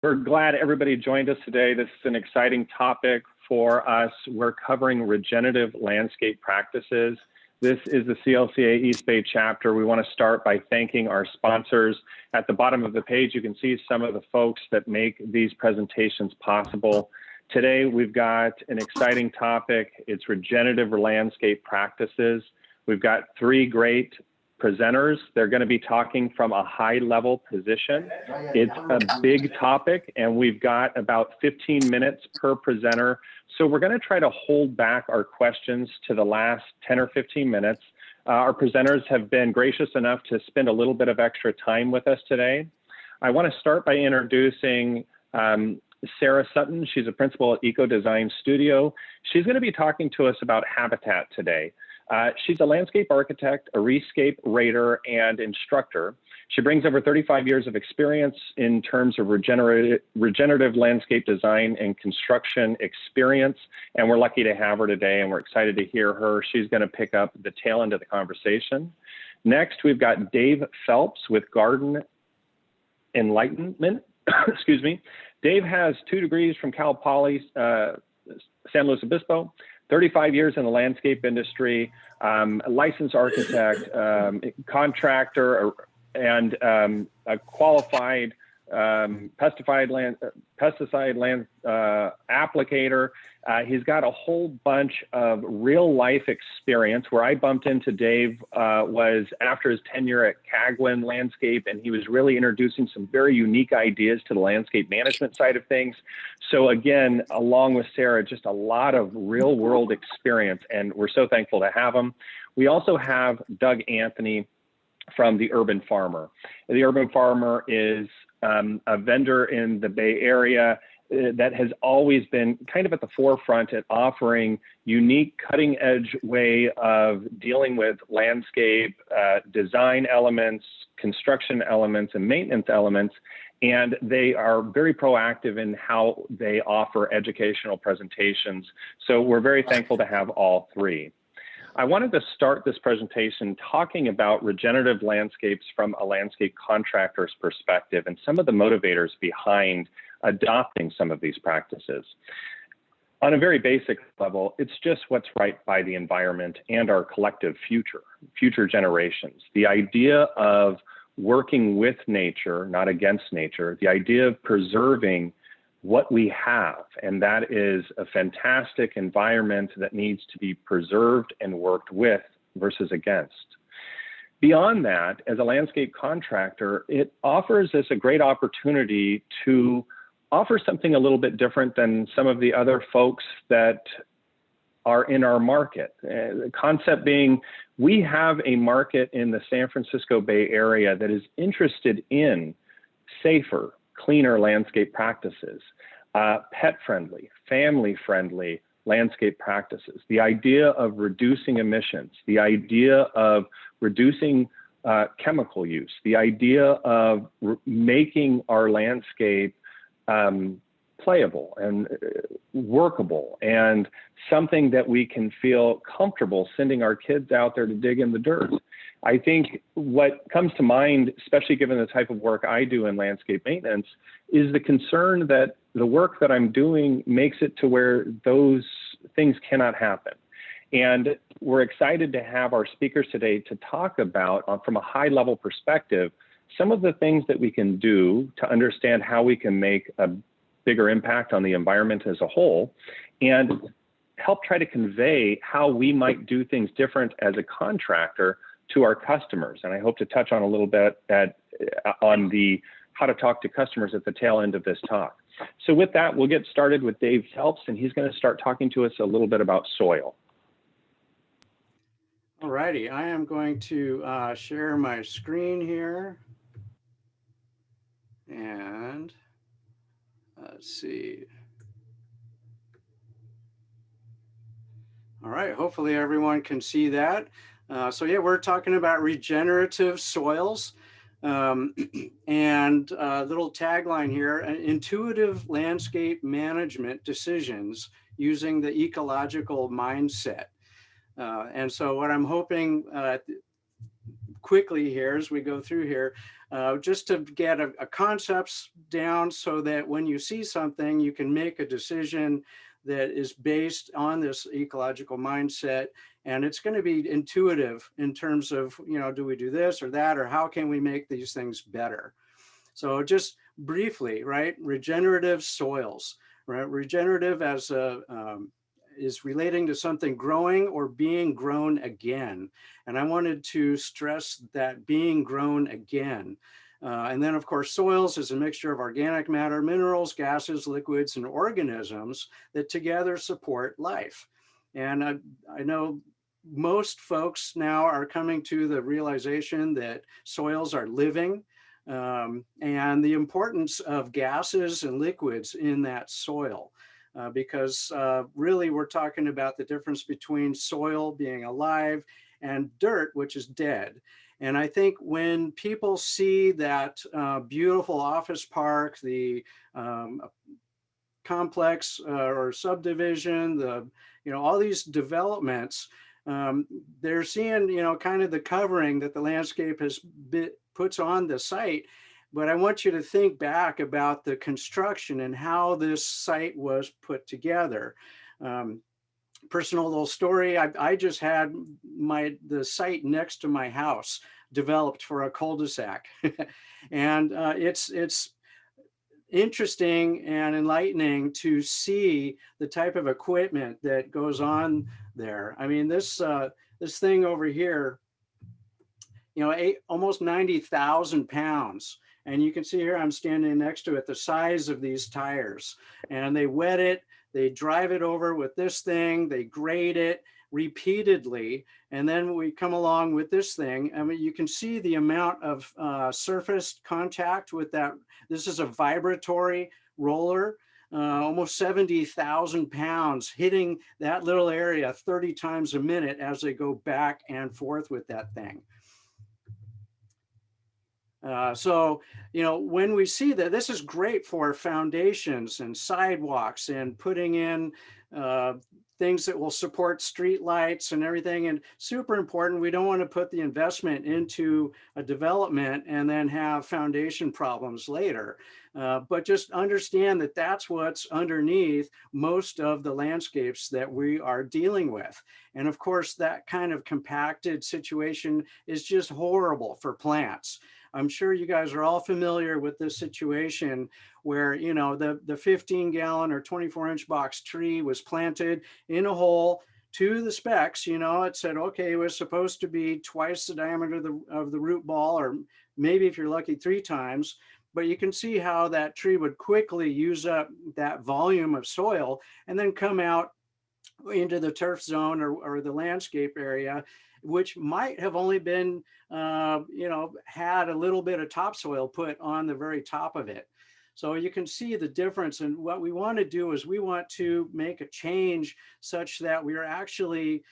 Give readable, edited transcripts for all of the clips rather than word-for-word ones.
We're glad everybody joined us today. This is an exciting topic for us. We're covering regenerative landscape practices. This is the CLCA East Bay chapter. We want to start by thanking our sponsors. At the bottom of the page, you can see some of the folks that make these presentations possible. Today, we've got an exciting topic. It's regenerative landscape practices. We've got three great presenters. They're going to be talking from a high-level position. It's a big topic, and we've got about 15 minutes per presenter. So we're going to try to hold back our questions to the last 10 or 15 minutes. Our presenters have been gracious enough to spend a little bit of extra time with us today. I want to start by introducing Sarah Sutton. She's a principal at Eco Design Studio. She's going to be talking to us about habitat today. She's a landscape architect, a rescape rater, and instructor. She brings over 35 years of experience in terms of regenerative landscape design and construction experience, and we're lucky to have her today, and we're excited to hear her. She's going to pick up the tail end of the conversation. Next, we've got Dave Phelps with Garden Enlightenment. Excuse me. Dave has 2 degrees from Cal Poly San Luis Obispo, 35 years in the landscape industry, a licensed architect, contractor, and a qualified pesticide land applicator. He's got a whole bunch of real life experience. Where I bumped into Dave was after his tenure at Cagwin Landscape, and he was really introducing some very unique ideas to the landscape management side of things. So again, along with Sarah, just a lot of real world experience, and we're so thankful to have him. We also have Doug Anthony from the Urban Farmer. The Urban Farmer is a vendor in the Bay Area that has always been kind of at the forefront at offering unique cutting edge way of dealing with landscape design elements, construction elements, and maintenance elements. And they are very proactive in how they offer educational presentations. So we're very thankful to have all three. I wanted to start this presentation talking about regenerative landscapes from a landscape contractor's perspective and some of the motivators behind adopting some of these practices. On a very basic level, it's just what's right by the environment and our collective future generations. The idea of working with nature, not against nature, the idea of preserving what we have, and that is a fantastic environment that needs to be preserved and worked with versus against. Beyond that, as a landscape contractor, it offers us a great opportunity to offer something a little bit different than some of the other folks that are in our market. The concept being, we have a market in the San Francisco Bay Area that is interested in safer, cleaner landscape practices, pet-friendly, family-friendly landscape practices, the idea of reducing emissions, the idea of reducing chemical use, the idea of making our landscape playable and workable and something that we can feel comfortable sending our kids out there to dig in the dirt. I think what comes to mind, especially given the type of work I do in landscape maintenance, is the concern that the work that I'm doing makes it to where those things cannot happen. And we're excited to have our speakers today to talk about, from a high level perspective, some of the things that we can do to understand how we can make a bigger impact on the environment as a whole, and help try to convey how we might do things different as a contractor to our customers. And I hope to touch on a little bit on the how to talk to customers at the tail end of this talk. So with that, we'll get started with Dave Phelps, and he's going to start talking to us a little bit about soil. All righty, I am going to share my screen here. And let's see. All right, hopefully everyone can see that. So yeah, we're talking about regenerative soils. And a little tagline here, intuitive landscape management decisions using the ecological mindset. And so what I'm hoping quickly here as we go through here, just to get a concepts down so that when you see something, you can make a decision that is based on this ecological mindset. And it's going to be intuitive in terms of, do we do this or that, or how can we make these things better? So just briefly, right? Regenerative soils, right? Regenerative as a, is relating to something growing or being grown again. And I wanted to stress that being grown again. And then of course, soils is a mixture of organic matter, minerals, gases, liquids, and organisms that together support life. And I know most folks now are coming to the realization that soils are living, and the importance of gases and liquids in that soil. Because really we're talking about the difference between soil being alive and dirt, which is dead. And I think when people see that beautiful office park, the complex or subdivision, all these developments, they're seeing, kind of the covering that the landscape has puts on the site. But I want you to think back about the construction and how this site was put together. Personal little story, I just had the site next to my house developed for a cul-de-sac. And it's interesting and enlightening to see the type of equipment that goes on there. I mean, this thing over here, almost 90,000 pounds. And you can see here, I'm standing next to it, the size of these tires. And they wet it, they drive it over with this thing, they grade it repeatedly. And then we come along with this thing. I mean, you can see the amount of surface contact with that. This is a vibratory roller, almost 70,000 pounds hitting that little area 30 times a minute as they go back and forth with that thing. So, when we see that, this is great for foundations and sidewalks and putting in things that will support street lights and everything. And super important, we don't want to put the investment into a development and then have foundation problems later. But just understand that that's what's underneath most of the landscapes that we are dealing with. And of course, that kind of compacted situation is just horrible for plants. I'm sure you guys are all familiar with this situation where, the 15-gallon or 24-inch box tree was planted in a hole to the specs. It said, okay, it was supposed to be twice the diameter of the root ball, or maybe if you're lucky, 3 times. But you can see how that tree would quickly use up that volume of soil and then come out into the turf zone or the landscape area, which might have only been, had a little bit of topsoil put on the very top of it. So you can see the difference. And what we want to do is we want to make a change such that we are actually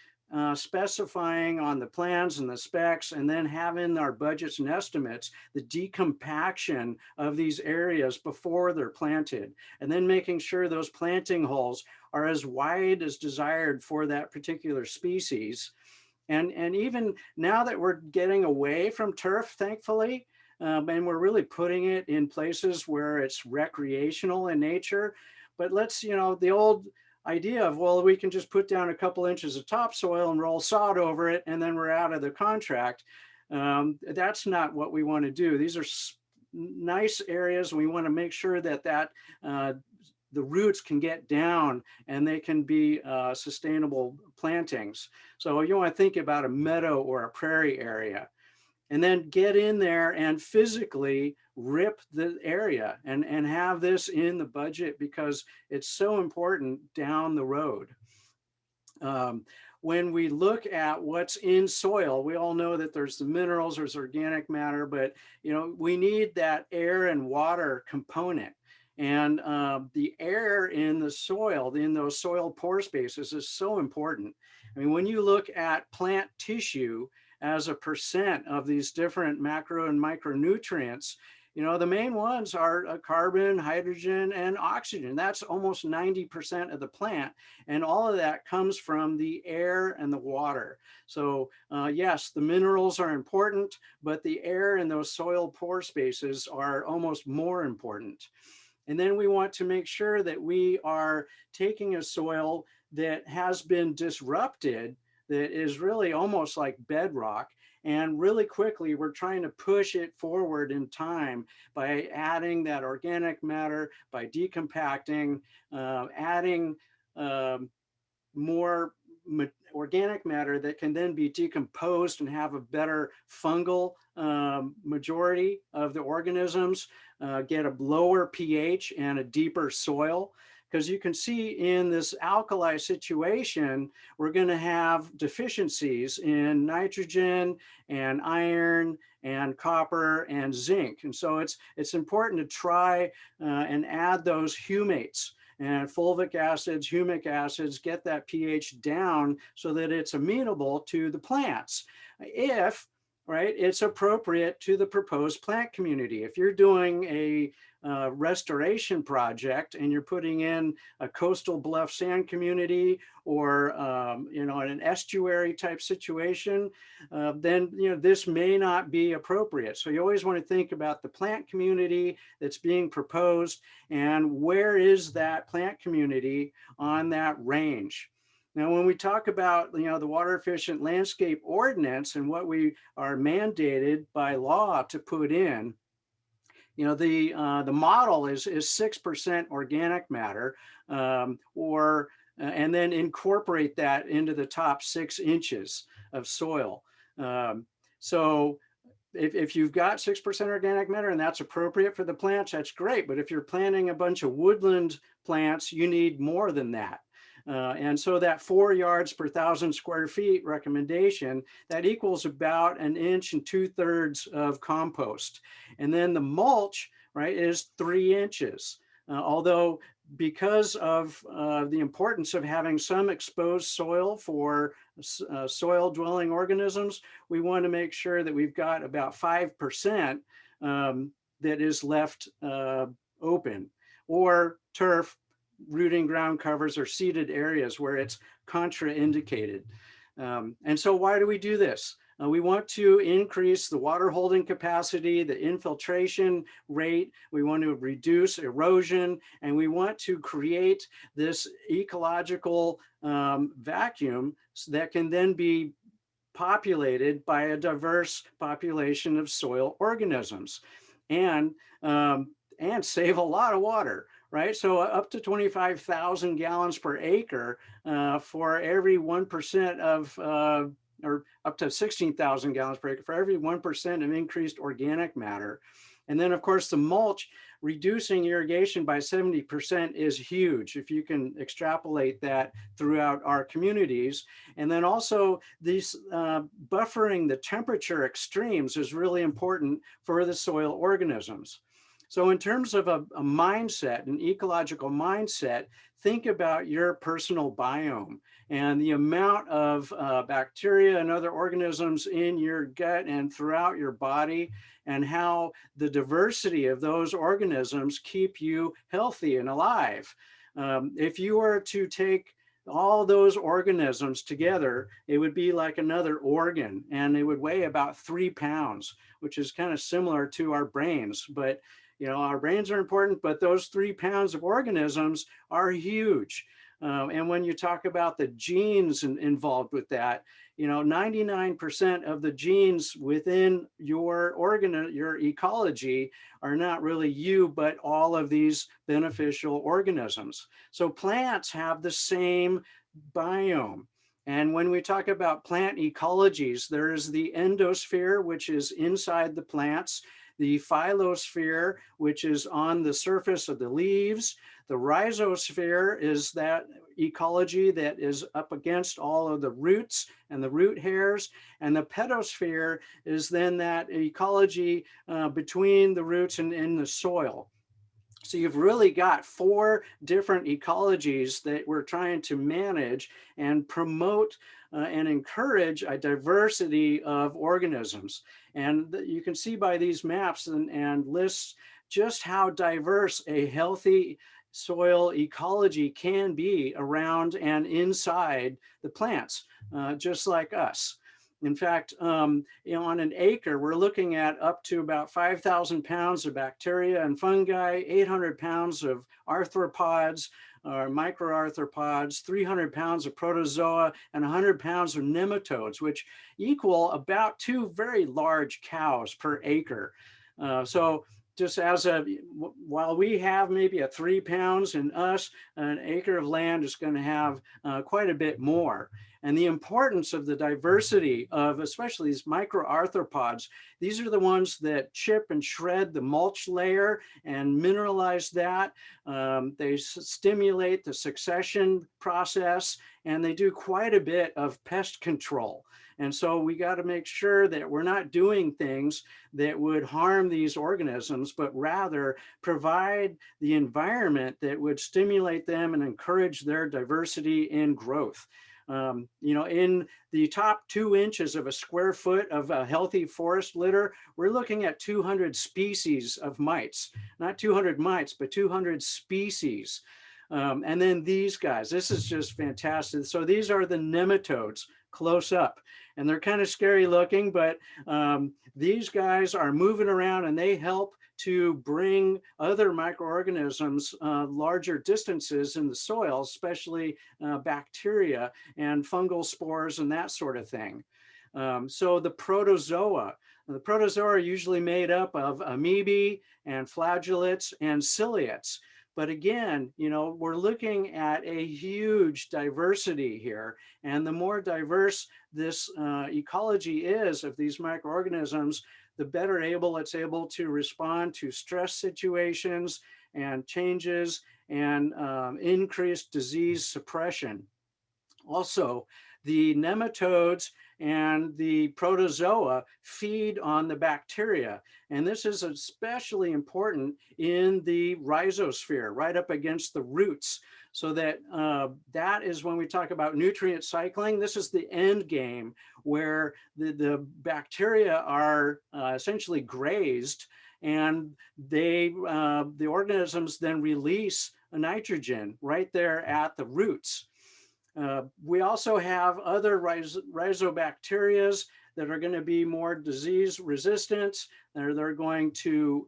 specifying on the plans and the specs, and then having our budgets and estimates, the decompaction of these areas before they're planted, and then making sure those planting holes are as wide as desired for that particular species. And even now that we're getting away from turf, thankfully, and we're really putting it in places where it's recreational in nature. But let's, the old idea of, well, we can just put down a couple inches of topsoil and roll sod over it, and then we're out of the contract. That's not what we want to do. These are nice areas. We want to make sure that the roots can get down and they can be sustainable plantings. So you want to think about a meadow or a prairie area, and then get in there and physically rip the area and have this in the budget, because it's so important down the road. When we look at what's in soil, we all know that there's the minerals, there's organic matter, but we need that air and water component. And the air in the soil, in those soil pore spaces, is so important. I mean, when you look at plant tissue as a percent of these different macro and micronutrients, The main ones are carbon, hydrogen, and oxygen. That's almost 90% of the plant. And all of that comes from the air and the water. So yes, the minerals are important, but the air and those soil pore spaces are almost more important. And then we want to make sure that we are taking a soil that has been disrupted, that is really almost like bedrock. And really quickly, we're trying to push it forward in time by adding that organic matter, by decompacting, adding more organic matter that can then be decomposed and have a better fungal majority of the organisms, get a lower pH and a deeper soil. Because you can see in this alkali situation, we're going to have deficiencies in nitrogen and iron and copper and zinc. And so it's important to try and add those humates and fulvic acids, humic acids, get that pH down so that it's amenable to the plants. If, right, it's appropriate to the proposed plant community. If you're doing a restoration project and you're putting in a coastal bluff sand community or in an estuary type situation, then this may not be appropriate. So you always want to think about the plant community that's being proposed and where is that plant community on that range. Now, when we talk about the water efficient landscape ordinance and what we are mandated by law to put in, the model is 6% organic matter, and then incorporate that into the top 6 inches of soil. So if you've got 6% organic matter and that's appropriate for the plants, that's great. But if you're planting a bunch of woodland plants, you need more than that. And so that 4 yards per 1,000 square feet recommendation, that equals about 1 2/3 inches of compost. And then the mulch, right, is 3 inches. Although because of the importance of having some exposed soil for soil dwelling organisms, we want to make sure that we've got about 5% that is left open, or turf, rooting ground covers, or seeded areas where it's contraindicated. And so why do we do this? We want to increase the water holding capacity, the infiltration rate. We want to reduce erosion, and we want to create this ecological vacuum that can then be populated by a diverse population of soil organisms, and save a lot of water. Right, so up to 25,000 gallons per acre for every 1% of, or up to 16,000 gallons per acre for every 1% of increased organic matter. And then, of course, the mulch, reducing irrigation by 70% is huge if you can extrapolate that throughout our communities. And then also these buffering the temperature extremes is really important for the soil organisms. So in terms of a mindset, an ecological mindset, think about your personal biome and the amount of bacteria and other organisms in your gut and throughout your body, and how the diversity of those organisms keep you healthy and alive. If you were to take all those organisms together, it would be like another organ, and it would weigh about 3 pounds, which is kind of similar to our brains. But our brains are important, but those 3 pounds of organisms are huge. And when you talk about the genes involved with that, 99% of the genes within your your ecology are not really you, but all of these beneficial organisms. So plants have the same biome. And when we talk about plant ecologies, there is the endosphere, which is inside the plants, the phyllosphere, which is on the surface of the leaves. The rhizosphere is that ecology that is up against all of the roots and the root hairs. And the pedosphere is then that ecology between the roots and in the soil. So you've really got 4 different ecologies that we're trying to manage and promote and encourage a diversity of organisms. And you can see by these maps and lists just how diverse a healthy soil ecology can be around and inside the plants, just like us. In fact, on an acre, we're looking at up to about 5,000 pounds of bacteria and fungi, 800 pounds of arthropods or microarthropods, 300 pounds of protozoa, and 100 pounds of nematodes, which equal about 2 very large cows per acre. So just while we have maybe a 3 pounds in us, an acre of land is going to have quite a bit more. And the importance of the diversity of especially these microarthropods, these are the ones that chip and shred the mulch layer and mineralize that. They stimulate the succession process, and they do quite a bit of pest control. And so we got to make sure that we're not doing things that would harm these organisms, but rather provide the environment that would stimulate them and encourage their diversity and growth. In the top 2 inches of a square foot of a healthy forest litter, we're looking at 200 species of mites, not 200 mites, but 200 species. And then these guys, this is just fantastic. So these are the nematodes close up, and they're kind of scary looking, but these guys are moving around and they help to bring other microorganisms larger distances in the soil, especially bacteria and fungal spores and that sort of thing. So the protozoa are usually made up of amoebae and flagellates and ciliates. But again, we're looking at a huge diversity here. And the more diverse this ecology is of these microorganisms, the better it's able to respond to stress situations and changes and increased disease suppression. Also, the nematodes and the protozoa feed on the bacteria. And this is especially important in the rhizosphere, right up against the roots. So that is when we talk about nutrient cycling. This is the end game where the bacteria are essentially grazed, and the organisms then release nitrogen right there at the roots. We also have other rhizobacterias that are going to be more disease resistant. They're going to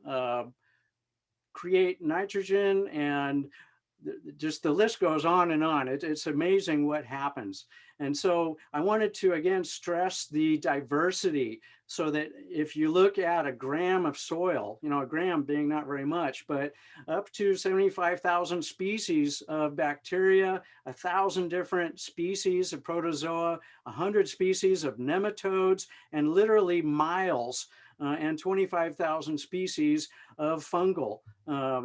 create nitrogen, and just the list goes on and on. It's amazing what happens. And so I wanted to, again, stress the diversity, so that if you look at a gram of soil, a gram being not very much, but up to 75,000 species of bacteria, 1,000 different species of protozoa, 100 species of nematodes, and literally miles and 25,000 species of fungal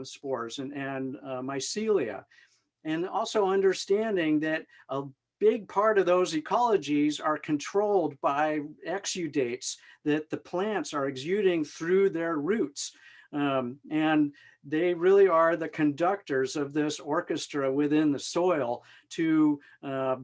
spores and mycelia. And also understanding that a big part of those ecologies are controlled by exudates that the plants are exuding through their roots. And they really are the conductors of this orchestra within the soil to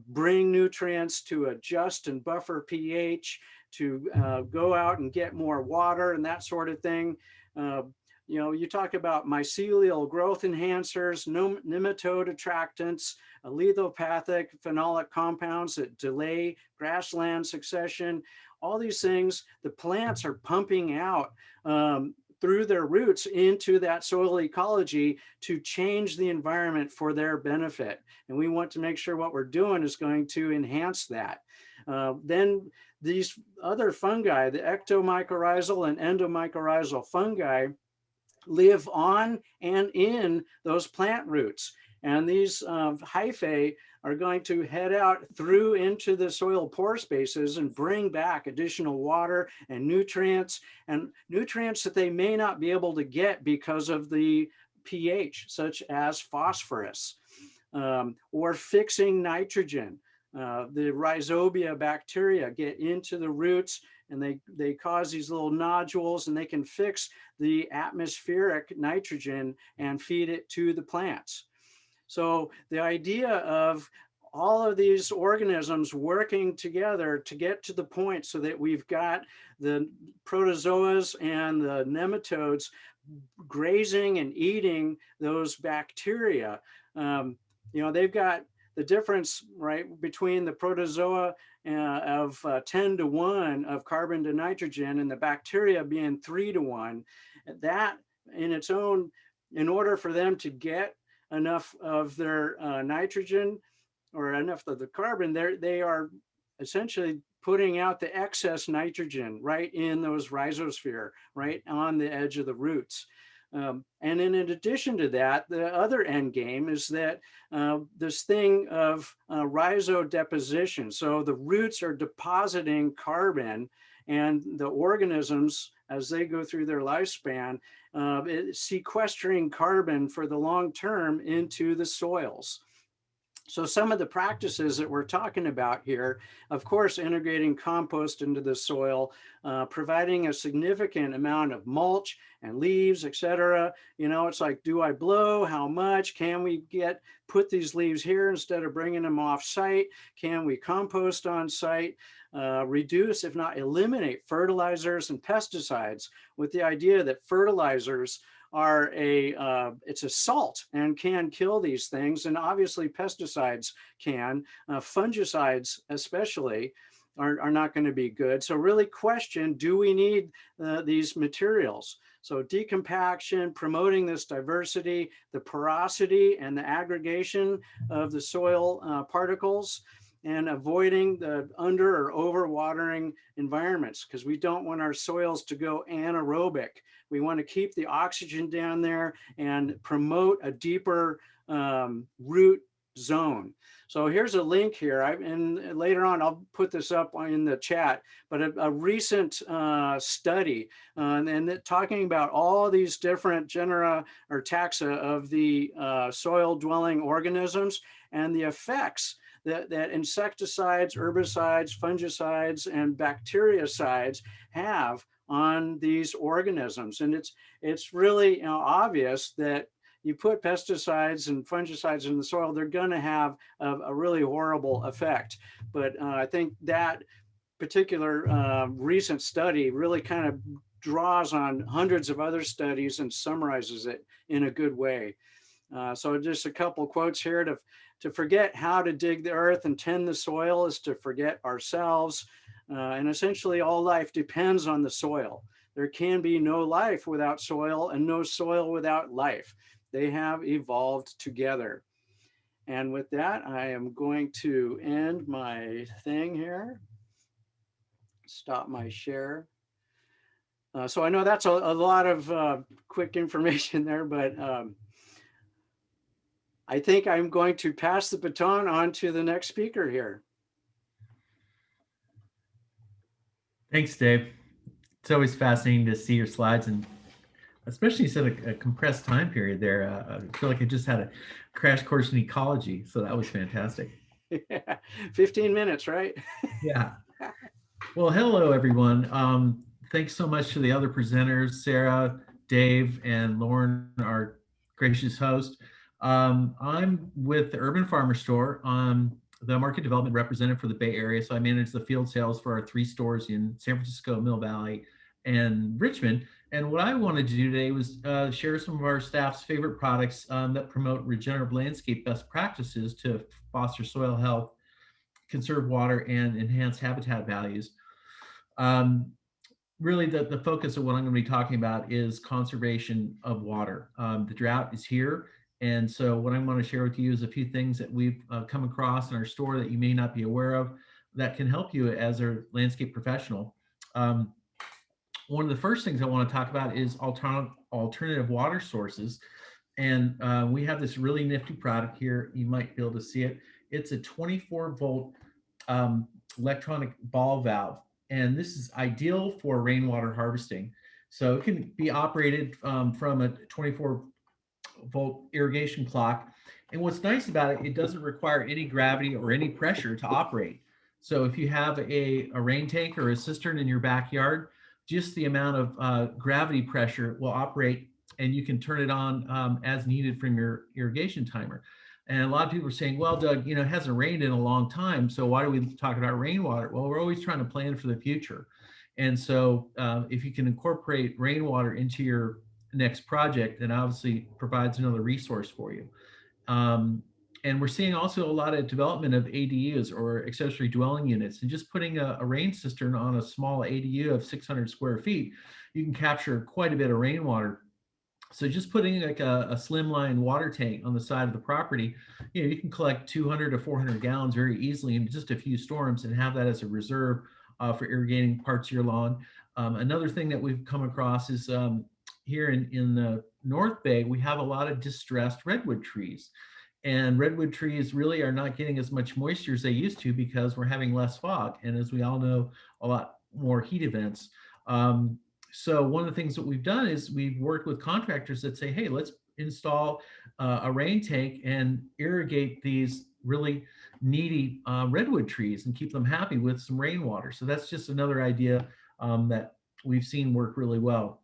bring nutrients, to adjust and buffer pH, to go out and get more water and that sort of thing. You talk about mycelial growth enhancers, nematode attractants, allelopathic phenolic compounds that delay grassland succession. All these things the plants are pumping out through their roots into that soil ecology to change the environment for their benefit. And we want to make sure what we're doing is going to enhance that. Then these other fungi, the ectomycorrhizal and endomycorrhizal fungi, live on and in those plant roots. And these hyphae are going to head out through into the soil pore spaces and bring back additional water and nutrients that they may not be able to get because of the pH, such as phosphorus, or fixing nitrogen. The rhizobia bacteria get into the roots, and they cause these little nodules, and they can fix the atmospheric nitrogen and feed it to the plants. So the idea of all of these organisms working together to get to the point so that we've got the protozoas and the nematodes grazing and eating those bacteria. They've got the difference, right, between the protozoa of 10 to 1 of carbon to nitrogen and the bacteria being 3 to 1. That in its own, in order for them to get enough of their nitrogen or enough of the carbon, they are essentially putting out the excess nitrogen right in those rhizosphere, right on the edge of the roots. And in addition to that, the other end game is that this thing of rhizodeposition. So the roots are depositing carbon, and the organisms, as they go through their lifespan, sequestering carbon for the long term into the soils. So some of the practices that we're talking about here, of course, integrating compost into the soil, providing a significant amount of mulch and leaves, et cetera. It's like, do I blow? How much? Can we put these leaves here instead of bringing them off site? Can we compost on site? Reduce, if not eliminate, fertilizers and pesticides, with the idea that fertilizers are it's a salt and can kill these things. And obviously pesticides can, fungicides especially are not going to be good. So really question, do we need these materials? So decompaction, promoting this diversity, the porosity and the aggregation of the soil particles, and avoiding the under or over watering environments, because we don't want our soils to go anaerobic. We want to keep the oxygen down there and promote a deeper root zone. So here's a link here, and later on I'll put this up in the chat, but a recent study and talking about all these different genera or taxa of the soil dwelling organisms and the effects that insecticides, herbicides, fungicides, and bactericides have on these organisms. And it's really obvious that you put pesticides and fungicides in the soil, they're going to have a really horrible effect. But I think that particular recent study really kind of draws on hundreds of other studies and summarizes it in a good way. So just a couple quotes here. To forget how to dig the earth and tend the soil is to forget ourselves. And essentially all life depends on the soil. There can be no life without soil and no soil without life. They have evolved together. And with that, I am going to end my thing here. Stop my share. So I know that's a lot of quick information there, but I think I'm going to pass the baton on to the next speaker here. Thanks, Dave. It's always fascinating to see your slides, and especially you said a compressed time period there. I feel like I just had a crash course in ecology, so that was fantastic. Yeah, 15 minutes, right? Yeah. Well, hello, everyone. Thanks so much to the other presenters, Sarah, Dave, and Lauren, our gracious host. I'm with the Urban Farmer Store. The market development representative for the Bay Area. So I manage the field sales for our 3 stores in San Francisco, Mill Valley, and Richmond. And what I wanted to do today was share some of our staff's favorite products that promote regenerative landscape best practices to foster soil health, conserve water, and enhance habitat values. Really, the focus of what I'm going to be talking about is conservation of water. The drought is here. And so what I want to share with you is a few things that we've come across in our store that you may not be aware of that can help you as a landscape professional. One of the first things I want to talk about is alternative water sources. And we have this really nifty product here. You might be able to see it. It's a 24-volt electronic ball valve. And this is ideal for rainwater harvesting. So it can be operated from a 24-volt irrigation clock, And what's nice about it, it doesn't require any gravity or any pressure to operate. So if you have a rain tank or a cistern in your backyard, just the amount of gravity pressure will operate, and you can turn it on as needed from your irrigation timer. And a lot of people are saying, well, Doug, it hasn't rained in a long time, so why do we talk about rainwater? Well, we're always trying to plan for the future. And so if you can incorporate rainwater into your next project, then obviously provides another resource for you. And we're seeing also a lot of development of ADUs, or accessory dwelling units, and just putting a rain cistern on a small ADU of 600 square feet, you can capture quite a bit of rainwater. So just putting like a slimline water tank on the side of the property, you can collect 200 to 400 gallons very easily in just a few storms, and have that as a reserve for irrigating parts of your lawn. Another thing that we've come across is here in the North Bay, we have a lot of distressed redwood trees. And redwood trees really are not getting as much moisture as they used to, because we're having less fog. And as we all know, a lot more heat events. So one of the things that we've done is we've worked with contractors that say, hey, let's install a rain tank and irrigate these really needy redwood trees and keep them happy with some rainwater. So that's just another idea that we've seen work really well.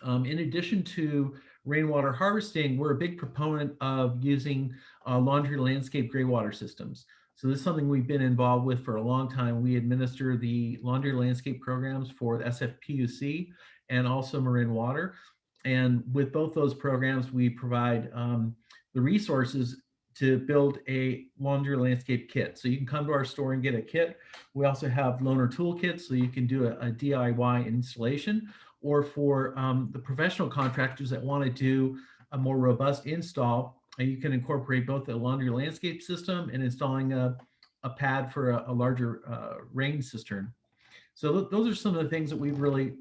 In addition to rainwater harvesting, we're a big proponent of using laundry landscape gray water systems. So this is something we've been involved with for a long time. We administer the laundry landscape programs for SFPUC and also Marin Water. And with both those programs, we provide the resources to build a laundry landscape kit. So you can come to our store and get a kit. We also have loaner toolkits, so you can do a DIY installation, or for the professional contractors that want to do a more robust install, you can incorporate both the laundry landscape system and installing a pad for a larger rain cistern. So those are some of the things that we've really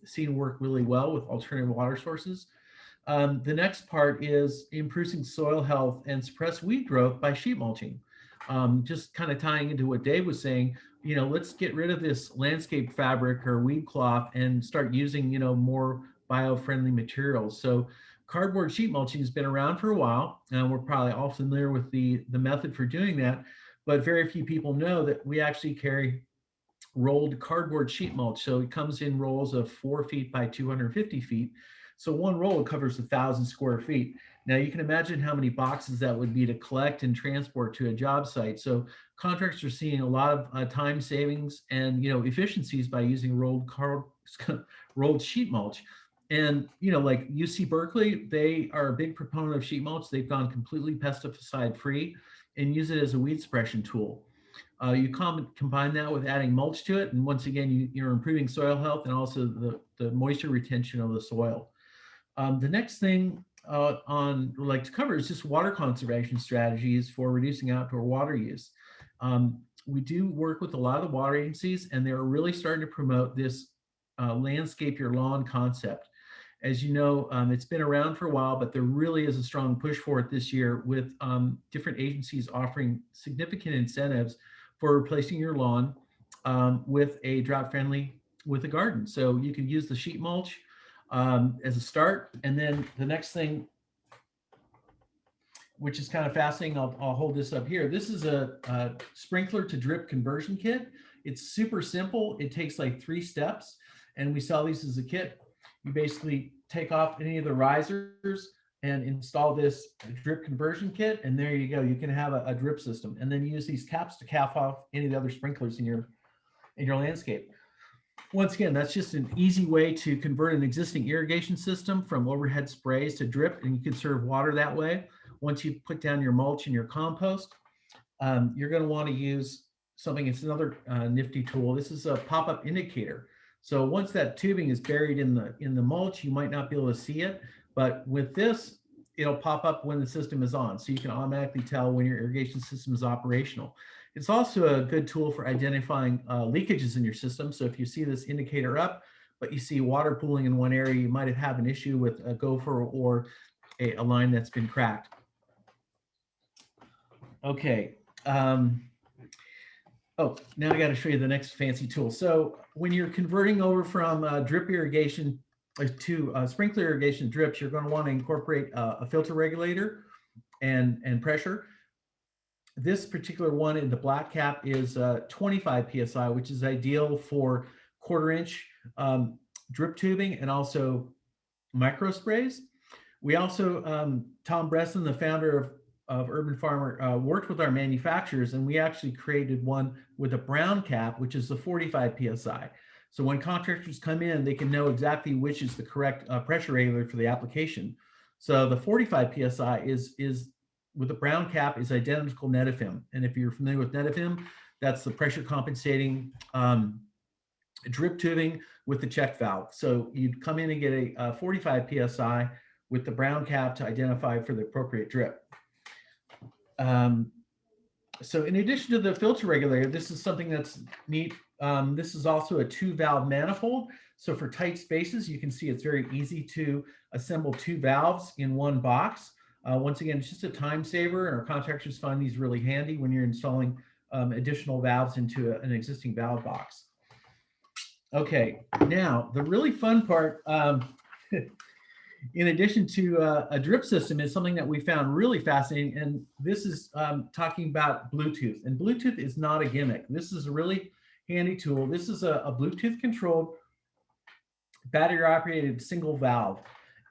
seen work really well with alternative water sources. The next part is improving soil health and suppress weed growth by sheet mulching. Just kind of tying into what Dave was saying, let's get rid of this landscape fabric or weed cloth and start using, more bio-friendly materials. So cardboard sheet mulching has been around for a while, and we're probably all familiar with the method for doing that, but very few people know that we actually carry rolled cardboard sheet mulch. So it comes in rolls of 4 feet by 250 feet. So one roll covers 1,000 square feet. Now you can imagine how many boxes that would be to collect and transport to a job site. So contractors are seeing a lot of time savings and efficiencies by using rolled sheet mulch. And like UC Berkeley, they are a big proponent of sheet mulch. They've gone completely pesticide free and use it as a weed suppression tool. You combine that with adding mulch to it, and once again, you're improving soil health and also the moisture retention of the soil. The next thing we'd like to cover is just water conservation strategies for reducing outdoor water use. We do work with a lot of the water agencies, and they're really starting to promote this landscape your lawn concept. As you know, it's been around for a while, but there really is a strong push for it this year, with different agencies offering significant incentives for replacing your lawn with a with a garden. So you can use the sheet mulch as a start. And then the next thing, which is kind of fascinating, I'll hold this up here. This is a sprinkler to drip conversion kit. It's super simple. It takes like 3 steps, and we sell these as a kit. You basically take off any of the risers and install this drip conversion kit, and there you go. You can have a drip system, and then you use these caps to cap off any of the other sprinklers in your landscape. Once again, that's just an easy way to convert an existing irrigation system from overhead sprays to drip, and you can conserve water that way. Once you put down your mulch and your compost, you're going to want to use something. It's another nifty tool. This is a pop-up indicator. So once that tubing is buried in the mulch, you might not be able to see it, but with this, it'll pop up when the system is on. So you can automatically tell when your irrigation system is operational. It's also a good tool for identifying leakages in your system. So if you see this indicator up, but you see water pooling in one area, you might have an issue with a gopher or a line that's been cracked. Okay. Oh, now I got to show you the next fancy tool. So when you're converting over from drip irrigation to sprinkler irrigation drips, you're going to want to incorporate a filter regulator. and pressure. This particular one in the black cap is 25 psi, which is ideal for 1/4 inch drip tubing and also micro sprays. We also, Tom Bresson, the founder of Urban Farmer, worked with our manufacturers, and we actually created one with a brown cap, which is the 45 psi. So when contractors come in, they can know exactly which is the correct pressure regulator for the application. So the 45 psi is with the brown cap is identical Netafim. And if you're familiar with Netafim, that's the pressure compensating drip tubing with the check valve. So you'd come in and get a 45 psi with the brown cap to identify for the appropriate drip. So in addition to the filter regulator, this is something that's neat. This is also a 2-valve manifold. So for tight spaces, you can see it's very easy to assemble 2 valves in one box. Once again, it's just a time saver, and our contractors find these really handy when you're installing additional valves into an existing valve box. Okay, now the really fun part, in addition to a drip system, is something that we found really fascinating, and this is talking about Bluetooth. And Bluetooth is not a gimmick. This is a really handy tool. This is a Bluetooth controlled battery operated single valve.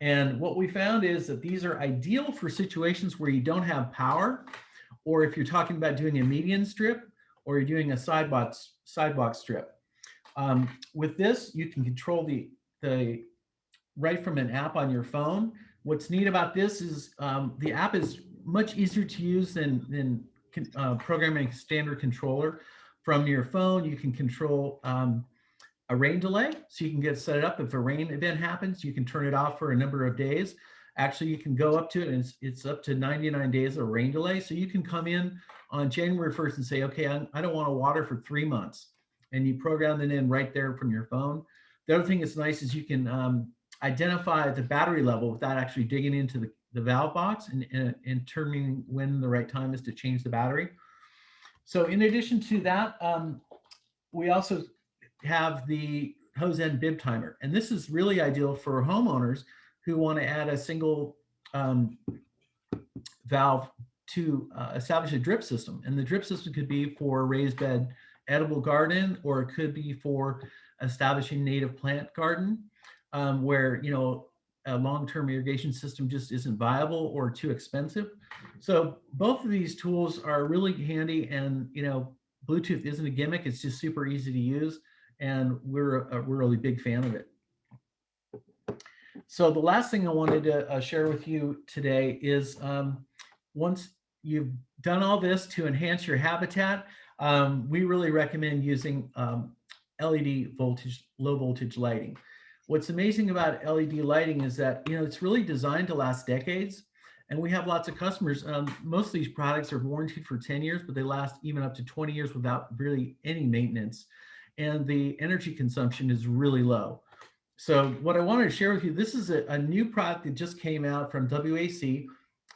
And what we found is that these are ideal for situations where you don't have power, or if you're talking about doing a median strip, or you're doing a sidewalk strip. With this, you can control the right from an app on your phone. What's neat about this is the app is much easier to use than programming a standard controller. From your phone, you can control a rain delay, so you can get set up. If a rain event happens, you can turn it off for a number of days. Actually, you can go up to it, and it's up to 99 days of rain delay. So you can come in on January 1st and say, okay, I don't want to water for 3 months. And you program it in right there from your phone. The other thing that's nice is you can identify the battery level without actually digging into the valve box and determining when the right time is to change the battery. So in addition to that, we also have the hose end bib timer. And this is really ideal for homeowners who want to add a single valve to establish a drip system. And the drip system could be for a raised bed edible garden, or it could be for establishing native plant garden, where, you know, a long-term irrigation system just isn't viable or too expensive. So both of these tools are really handy, and, you know, Bluetooth isn't a gimmick. It's just super easy to use, and we're a really big fan of it. So the last thing I wanted to share with you today is once you've done all this to enhance your habitat, we really recommend using LED voltage, low voltage lighting. What's amazing about LED lighting is that, you know, it's really designed to last decades, and we have lots of customers. Most of these products are warranted for 10 years, but they last even up to 20 years without really any maintenance. And the energy consumption is really low. So what I wanted to share with you, this is a new product that just came out from WAC.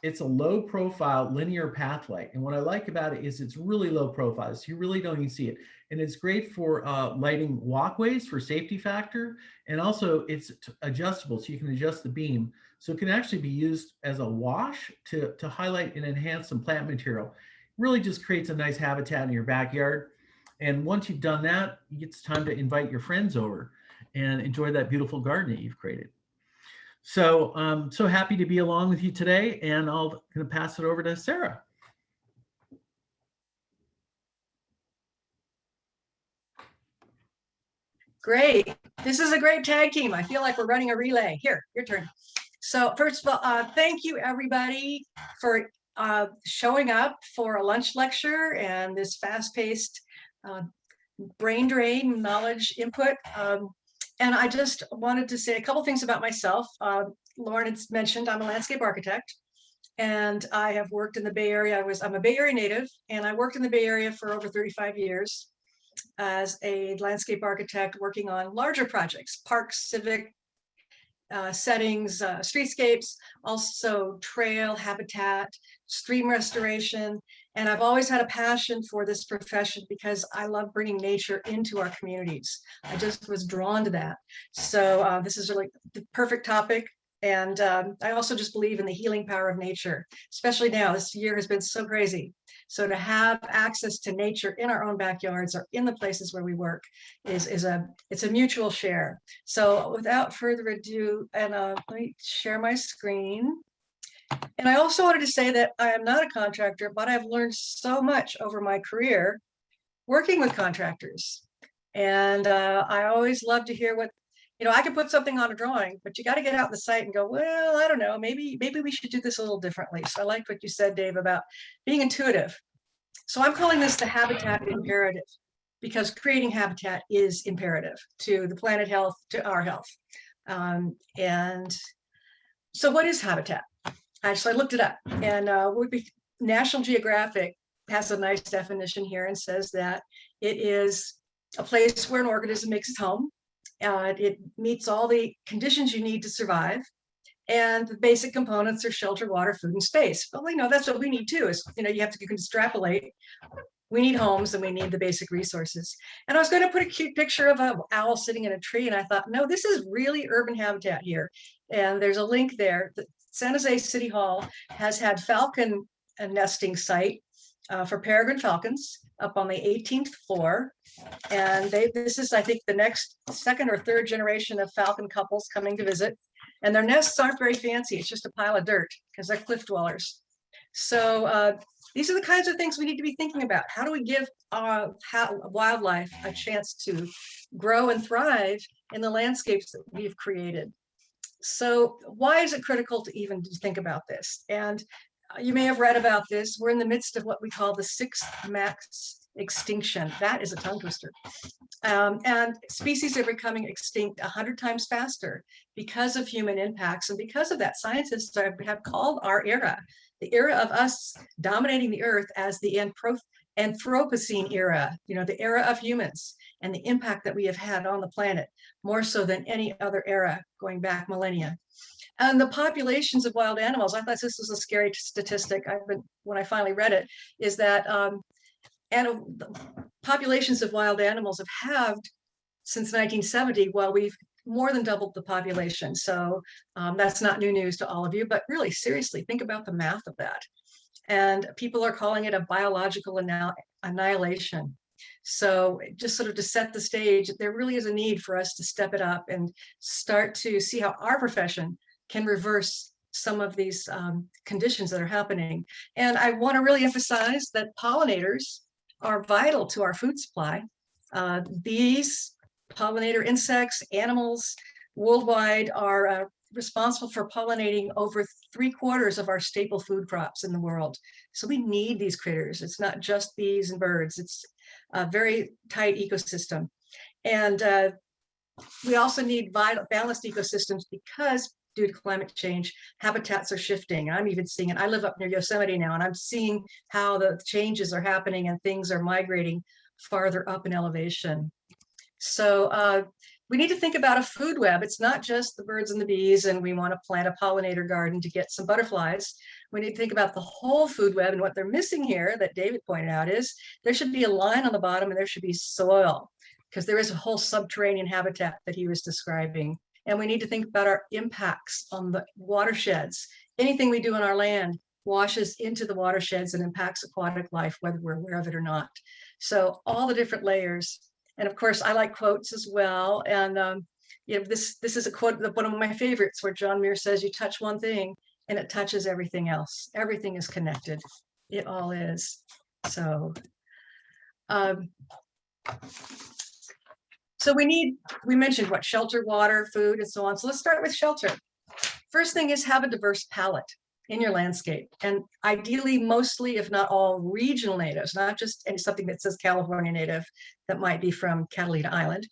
It's a low profile linear path light. And what I like about it is it's really low profile, so you really don't even see it. And it's great for lighting walkways for safety factor. And also it's adjustable, so you can adjust the beam. So it can actually be used as a wash to highlight and enhance some plant material. Really just creates a nice habitat in your backyard. And once you've done that, it's time to invite your friends over and enjoy that beautiful garden that you've created. So I'm so happy to be along with you today, and I'm going to pass it over to Sarah. Great. This is a great tag team. I feel like we're running a relay. Here, your turn. So first of all, thank you everybody for showing up for a lunch lecture and this fast-paced brain drain knowledge input. And I just wanted to say a couple things about myself. Lauren had mentioned I'm a landscape architect, and I have worked in the Bay Area. I'm a Bay Area native, and I worked in the Bay Area for over 35 years as a landscape architect working on larger projects, parks, civic settings, streetscapes, also trail habitat, stream restoration. And I've always had a passion for this profession because I love bringing nature into our communities. I just was drawn to that. So this is really the perfect topic. And I also just believe in the healing power of nature, especially now. This year has been so crazy. So to have access to nature in our own backyards or in the places where we work it's a mutual share. So without further ado, and let me share my screen. And I also wanted to say that I am not a contractor, but I've learned so much over my career working with contractors. And I always love to hear what, I can put something on a drawing, but you got to get out in the site and go, well, I don't know, maybe we should do this a little differently. So I liked what you said, Dave, about being intuitive. So I'm calling this the habitat imperative, because creating habitat is imperative to the planet health, to our health. And so what is habitat? Actually, I looked it up, and National Geographic has a nice definition here and says that it is a place where an organism makes its home. It meets all the conditions you need to survive. And the basic components are shelter, water, food, and space. Well, that's what we need too, is, you can extrapolate. We need homes and we need the basic resources. And I was going to put a cute picture of an owl sitting in a tree. And I thought, no, this is really urban habitat here. And there's a link there. The San Jose City Hall has had falcon nesting site for peregrine falcons up on the 18th floor. And this is, I think, the next second or third generation of falcon couples coming to visit. And their nests aren't very fancy. It's just a pile of dirt because they're cliff dwellers. So these are the kinds of things we need to be thinking about. How do we give wildlife a chance to grow and thrive in the landscapes that we've created? So why is it critical to even think about this? And you may have read about this. We're in the midst of what we call the 6th mass extinction. That is a tongue twister. And species are becoming extinct 100 times faster because of human impacts. And because of that, scientists have called our era, the era of us dominating the earth, as the Anthropocene era, the era of humans and the impact that we have had on the planet, more so than any other era going back millennia. And the populations of wild animals, I thought this was a scary statistic. When I finally read it, is that populations of wild animals have halved since 1970, while we've more than doubled the population. So that's not new news to all of you, but really seriously, think about the math of that. And people are calling it a biological annihilation. So just sort of to set the stage, there really is a need for us to step it up and start to see how our profession can reverse some of these conditions that are happening. And I want to really emphasize that pollinators are vital to our food supply. Bees, pollinator insects, animals worldwide are responsible for pollinating over 3/4 of our staple food crops in the world. So we need these critters. It's not just bees and birds. It's a very tight ecosystem. And we also need balanced ecosystems, because due to climate change, habitats are shifting. I'm even seeing it. I live up near Yosemite now, and I'm seeing how the changes are happening and things are migrating farther up in elevation. So we need to think about a food web. It's not just the birds and the bees, and we want to plant a pollinator garden to get some butterflies. We need to think about the whole food web, and what they're missing here that David pointed out is there should be a line on the bottom and there should be soil, because there is a whole subterranean habitat that he was describing. And we need to think about our impacts on the watersheds. Anything we do on our land washes into the watersheds and impacts aquatic life, whether we're aware of it or not. So all the different layers. And of course, I like quotes as well. And this is a quote, one of my favorites, where John Muir says, "You touch one thing and it touches everything else. Everything is connected. It all is." So so we mentioned what? Shelter, water, food, and so on. So let's start with shelter. First thing is have a diverse palette in your landscape. And ideally, mostly, if not all, regional natives, not just something that says California native that might be from Catalina Island,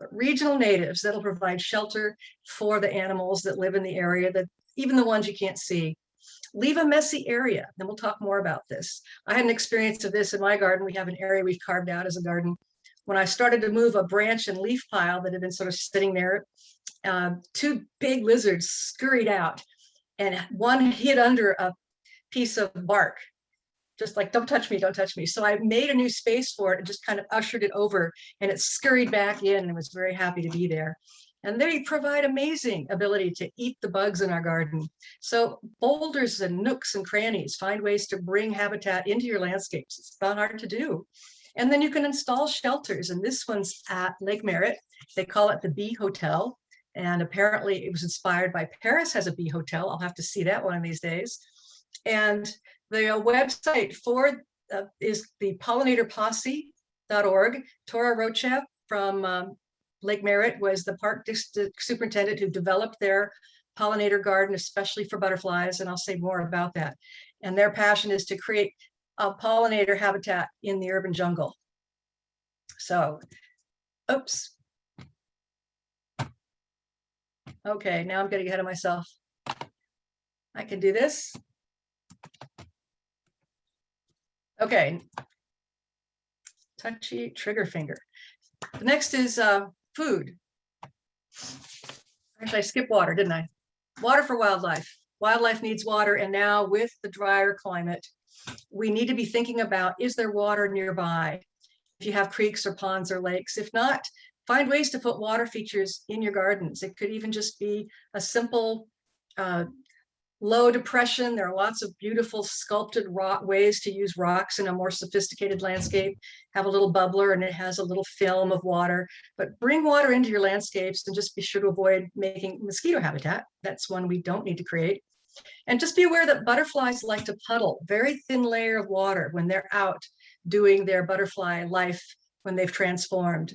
but regional natives that'll provide shelter for the animals that live in the area, that even the ones you can't see. Leave a messy area. Then we'll talk more about this. I had an experience of this in my garden. We have an area we've carved out as a garden. When I started to move a branch and leaf pile that had been sort of sitting there, 2 big lizards scurried out, and one hid under a piece of bark, just like, don't touch me, don't touch me. So I made a new space for it and just kind of ushered it over, and it scurried back in and was very happy to be there. And they provide amazing ability to eat the bugs in our garden. So boulders and nooks and crannies, find ways to bring habitat into your landscapes. It's not hard to do. And then you can install shelters. And this one's at Lake Merritt. They call it the Bee Hotel. And apparently it was inspired by Paris has a bee hotel. I'll have to see that one of these days. And the website for is the pollinatorposse.org. Tora Rochev from Lake Merritt was the park district superintendent who developed their pollinator garden, especially for butterflies. And I'll say more about that. And their passion is to create a pollinator habitat in the urban jungle. So, oops. Okay, now I'm getting ahead of myself. I can do this. Okay. Touchy trigger finger. The next is food. Actually, I skipped water, didn't I? Water for wildlife. Wildlife needs water, and now with the drier climate, we need to be thinking about, is there water nearby? If you have creeks or ponds or lakes. If not, find ways to put water features in your gardens. It could even just be a simple low depression. There are lots of beautiful sculpted rock ways to use rocks in a more sophisticated landscape. Have a little bubbler and it has a little film of water, but bring water into your landscapes and just be sure to avoid making mosquito habitat. That's one we don't need to create. And just be aware that butterflies like to puddle, very thin layer of water when they're out doing their butterfly life when they've transformed.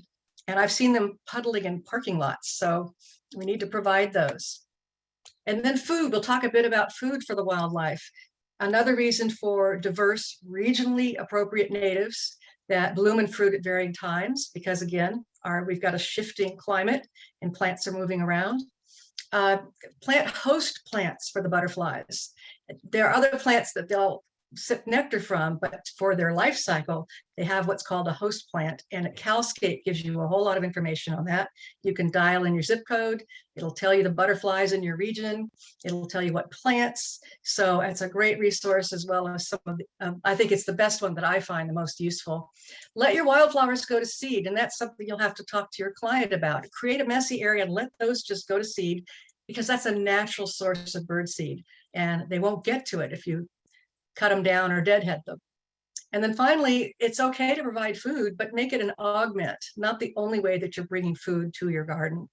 And I've seen them puddling in parking lots. So we need to provide those. And then food, we'll talk a bit about food for the wildlife. Another reason for diverse, regionally appropriate natives that bloom and fruit at varying times, because again, we've got a shifting climate and plants are moving around. Plant host plants for the butterflies. There are other plants that they'll sip nectar from, but for their life cycle, they have what's called a host plant. And CalScape gives you a whole lot of information on that. You can dial in your zip code. It'll tell you the butterflies in your region. It'll tell you what plants. So it's a great resource, as well as some of the, I think it's the best one that I find the most useful. Let your wildflowers go to seed. And that's something you'll have to talk to your client about. Create a messy area and let those just go to seed, because that's a natural source of bird seed. And they won't get to it if you cut them down or deadhead them. And then finally, it's okay to provide food, but make it an augment, not the only way that you're bringing food to your garden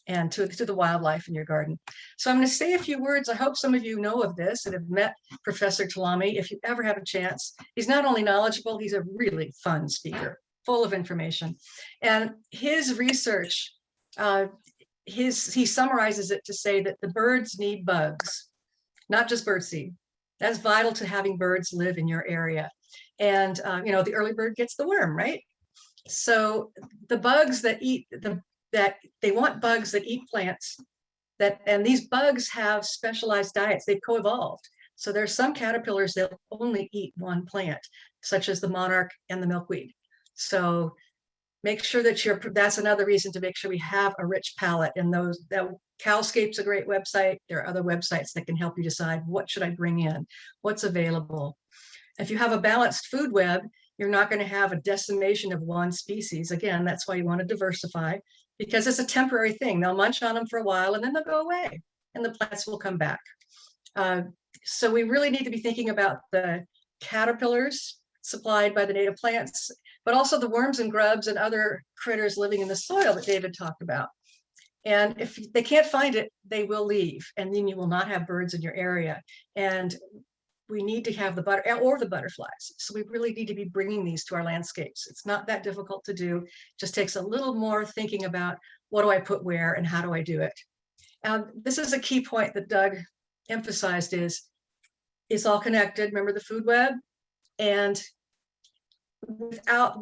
and to the wildlife in your garden. So I'm going to say a few words. I hope some of you know of this and have met Professor Talami. If you ever have a chance, he's not only knowledgeable, he's a really fun speaker, full of information. And his research, he summarizes it to say that the birds need bugs, not just birdseed. That's vital to having birds live in your area. And, the early bird gets the worm, right? So the bugs that eat, they want bugs that eat plants, and these bugs have specialized diets. They've co-evolved. So there's some caterpillars that only eat one plant, such as the monarch and the milkweed. So make sure that that's another reason to make sure we have a rich palette. And CalScape's a great website. There are other websites that can help you decide, what should I bring in? What's available? If you have a balanced food web, you're not going to have a decimation of one species. Again, that's why you want to diversify, because it's a temporary thing. They'll munch on them for a while and then they'll go away and the plants will come back. So we really need to be thinking about the caterpillars supplied by the native plants, but also the worms and grubs and other critters living in the soil that David talked about. And if they can't find it, they will leave, and then you will not have birds in your area. And we need to have the butterflies. So we really need to be bringing these to our landscapes. It's not that difficult to do. It just takes a little more thinking about, what do I put where and how do I do it? This is a key point that Doug emphasized, is it's all connected. Remember the food web? And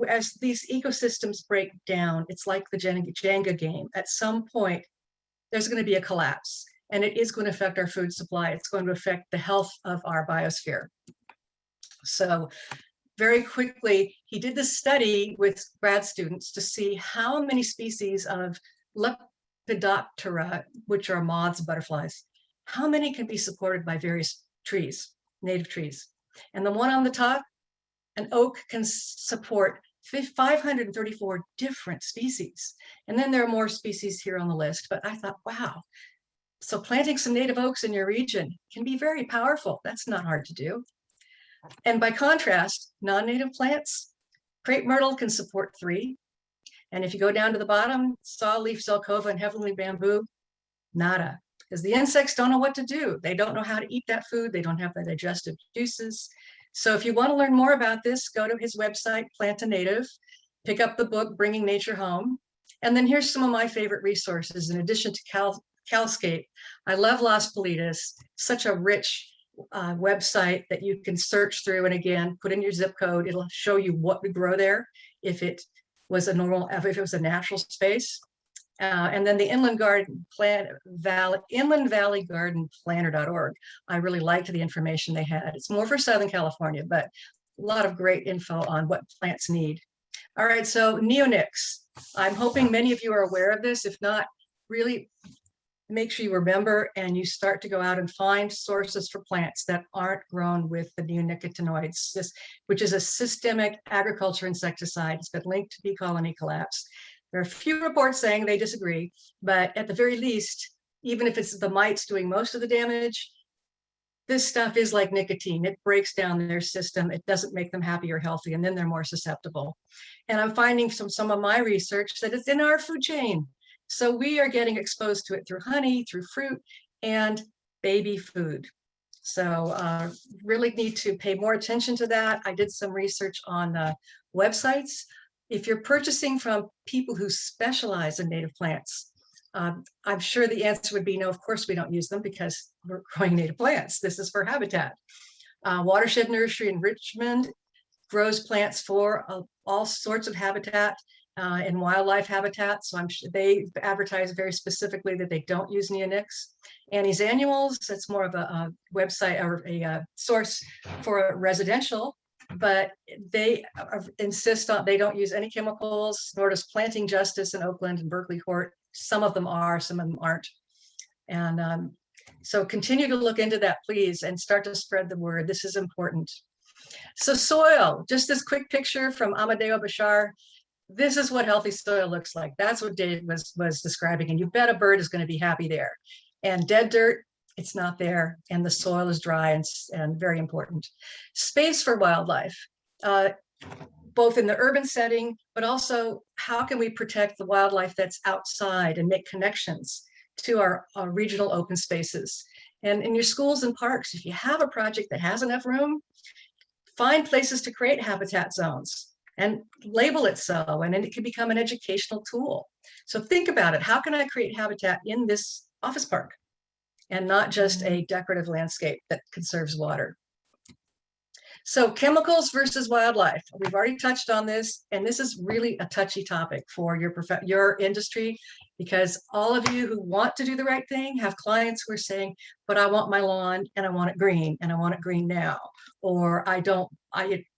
as these ecosystems break down, it's like the Jenga game. At some point, there's going to be a collapse, and it is going to affect our food supply. It's going to affect the health of our biosphere. So very quickly, he did this study with grad students to see how many species of Lepidoptera, which are moths, butterflies, how many can be supported by various trees, native trees. And the one on the top, an oak can support 534 different species. And then there are more species here on the list, but I thought, wow. So planting some native oaks in your region can be very powerful. That's not hard to do. And by contrast, non-native plants, crepe myrtle can support 3. And if you go down to the bottom, sawleaf zelkova and heavenly bamboo, nada. Because the insects don't know what to do. They don't know how to eat that food. They don't have the digestive juices. So if you want to learn more about this, go to his website, Plant a Native, pick up the book, Bringing Nature Home. And then here's some of my favorite resources. In addition to CalScape, I love Las Politas, such a rich website that you can search through. And again, put in your zip code. It'll show you what would grow there if it was a normal, if it was a natural space. And then the Inland Valley Garden Planner.org. I really liked the information they had. It's more for Southern California, but a lot of great info on what plants need. All right, so neonics. I'm hoping many of you are aware of this. If not, really make sure you remember and you start to go out and find sources for plants that aren't grown with the neonicotinoids, which is a systemic agriculture insecticide. It's been linked to bee colony collapse. There are a few reports saying they disagree, but at the very least, even if it's the mites doing most of the damage, this stuff is like nicotine. It breaks down their system. It doesn't make them happy or healthy, and then they're more susceptible. And I'm finding from some of my research that it's in our food chain. So we are getting exposed to it through honey, through fruit, and baby food. So really need to pay more attention to that. I did some research on websites. If you're purchasing from people who specialize in native plants, I'm sure the answer would be no, of course we don't use them because we're growing native plants. This is for habitat. Watershed Nursery in Richmond grows plants for all sorts of habitat and wildlife habitat. So I'm sure they advertise very specifically that they don't use neonics. Annie's Annuals, that's more of a website or a source for residential, but they insist on, they don't use any chemicals, nor does Planting Justice in Oakland and Berkeley Hort. Some of them are, some of them aren't. And so continue to look into that, please, and start to spread the word. This is important. So soil, just this quick picture from Amadeo Bashar. This is what healthy soil looks like. That's what Dave was describing. And you bet a bird is going to be happy there. And dead dirt, it's not there. And the soil is dry and very important. Space for wildlife, both in the urban setting, but also how can we protect the wildlife that's outside and make connections to our regional open spaces. And in your schools and parks, if you have a project that has enough room, find places to create habitat zones and label it so, and then it can become an educational tool. So think about it. How can I create habitat in this office park and not just a decorative landscape that conserves water? So chemicals versus wildlife. We've already touched on this, and this is really a touchy topic for your industry, because all of you who want to do the right thing have clients who are saying, but I want my lawn and I want it green and I want it green now. Or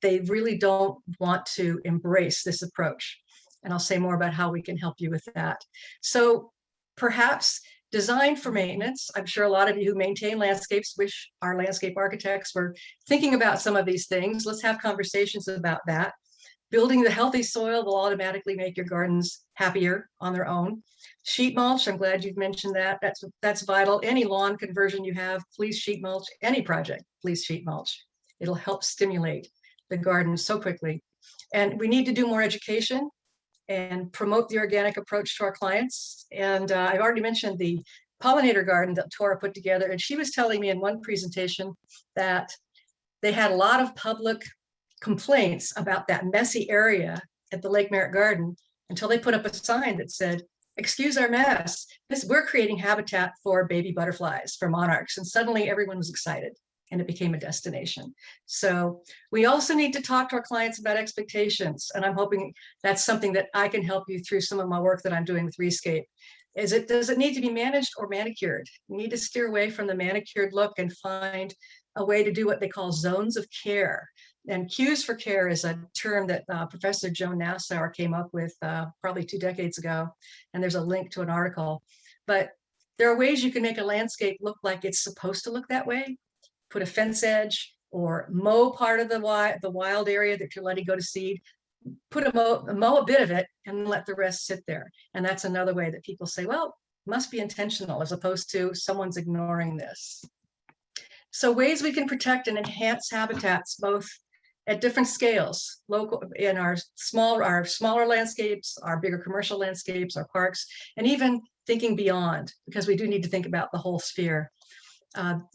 they really don't want to embrace this approach. And I'll say more about how we can help you with that. So perhaps design for maintenance. I'm sure a lot of you who maintain landscapes wish our landscape architects were thinking about some of these things. Let's have conversations about that. Building the healthy soil will automatically make your gardens happier on their own. Sheet mulch, I'm glad you've mentioned that. That's vital. Any lawn conversion you have, please sheet mulch. Any project, please sheet mulch. It'll help stimulate the garden so quickly. And we need to do more education and promote the organic approach to our clients. And I've already mentioned the pollinator garden that Tora put together. And she was telling me in one presentation that they had a lot of public complaints about that messy area at the Lake Merritt Garden until they put up a sign that said, "Excuse our mess. We're creating habitat for baby butterflies, for monarchs." And suddenly everyone was excited and it became a destination. So we also need to talk to our clients about expectations. And I'm hoping that's something that I can help you through some of my work that I'm doing with Rescape. Does it need to be managed or manicured? We need to steer away from the manicured look and find a way to do what they call zones of care. And cues for care is a term that Professor Joan Nassauer came up with probably 2 decades ago. And there's a link to an article. But there are ways you can make a landscape look like it's supposed to look that way. Put a fence edge or mow part of the wild area that you're letting go to seed. mow a bit of it and let the rest sit there. And that's another way that people say, well, it must be intentional, as opposed to someone's ignoring this. So ways we can protect and enhance habitats, both at different scales, local in our smaller landscapes, our bigger commercial landscapes, our parks, and even thinking beyond, because we do need to think about the whole sphere.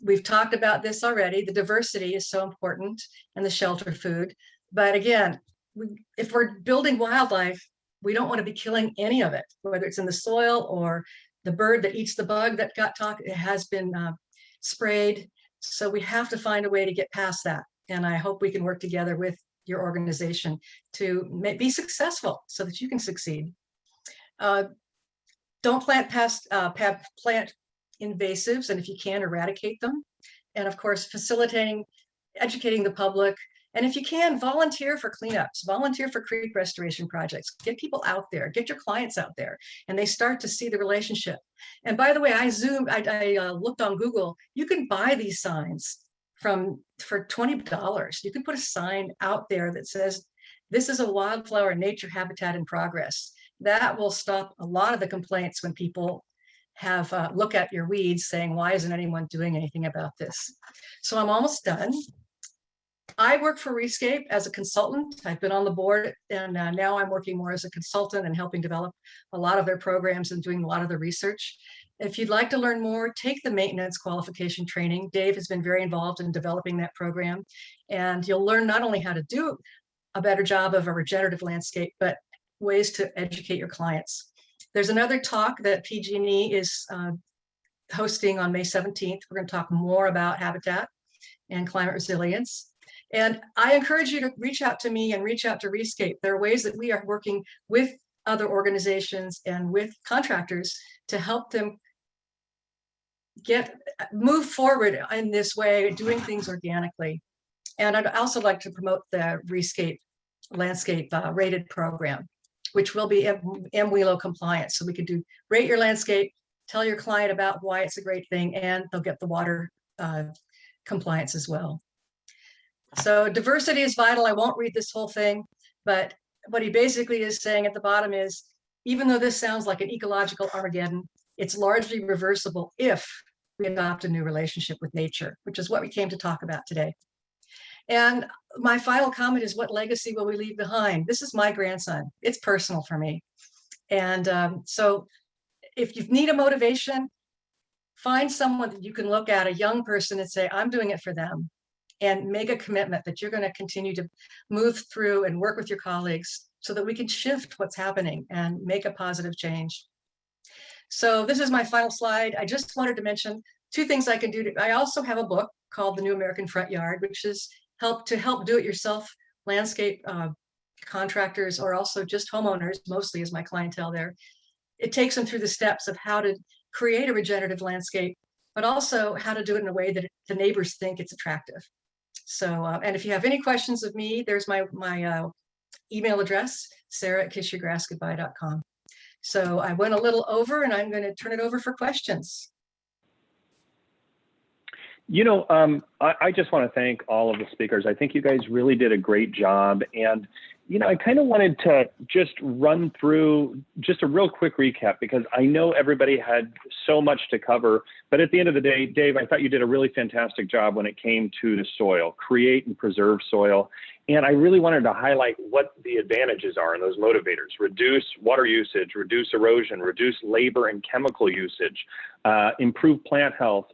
We've talked about this already. The diversity is so important, and the shelter food. But again, if we're building wildlife, we don't want to be killing any of it, whether it's in the soil or the bird that eats the bug that it has been sprayed. So we have to find a way to get past that. And I hope we can work together with your organization to be successful so that you can succeed. Don't plant plant invasives, and if you can, eradicate them. And of course, educating the public. And if you can, volunteer for cleanups, volunteer for creek restoration projects, get people out there, get your clients out there, and they start to see the relationship. And by the way, I looked on Google, you can buy these signs for $20. You can put a sign out there that says, this is a wildflower nature habitat in progress. That will stop a lot of the complaints when people have look at your weeds saying, why isn't anyone doing anything about this? So I'm almost done. I work for Rescape as a consultant. I've been on the board, and now I'm working more as a consultant and helping develop a lot of their programs and doing a lot of the research. If you'd like to learn more, take the maintenance qualification training. Dave has been very involved in developing that program, and you'll learn not only how to do a better job of a regenerative landscape, but ways to educate your clients. There's another talk that PG&E is hosting on May 17th. We're going to talk more about habitat and climate resilience. And I encourage you to reach out to me and reach out to Rescape. There are ways that we are working with other organizations and with contractors to help them move forward in this way, doing things organically. And I'd also like to promote the Rescape landscape rated program, which will be MWELO compliant. So we could rate your landscape, tell your client about why it's a great thing, and they'll get the water compliance as well. So diversity is vital. I won't read this whole thing, but what he basically is saying at the bottom is, even though this sounds like an ecological Armageddon, it's largely reversible if we adopt a new relationship with nature, which is what we came to talk about today. And my final comment is, what legacy will we leave behind? This is my grandson. It's personal for me. And so if you need a motivation, find someone that you can look at, a young person, and say, I'm doing it for them. And make a commitment that you're going to continue to move through and work with your colleagues so that we can shift what's happening and make a positive change. So this is my final slide. I just wanted to mention two things I can do. I also have a book called The New American Front Yard, which is help do-it-yourself landscape contractors, or also just homeowners, mostly is my clientele there. It takes them through the steps of how to create a regenerative landscape, but also how to do it in a way that the neighbors think it's attractive. So, and if you have any questions of me, there's my email address, sarah@kissyourgrassgoodbye.com. So I went a little over, and I'm going to turn it over for questions. You know, I just want to thank all of the speakers. I think you guys really did a great job. And, you know, I kind of wanted to just run through just a real quick recap, because I know everybody had so much to cover. But at the end of the day, Dave, I thought you did a really fantastic job when it came to the soil, create and preserve soil. And I really wanted to highlight what the advantages are in those motivators: reduce water usage, reduce erosion, reduce labor and chemical usage, improve plant health,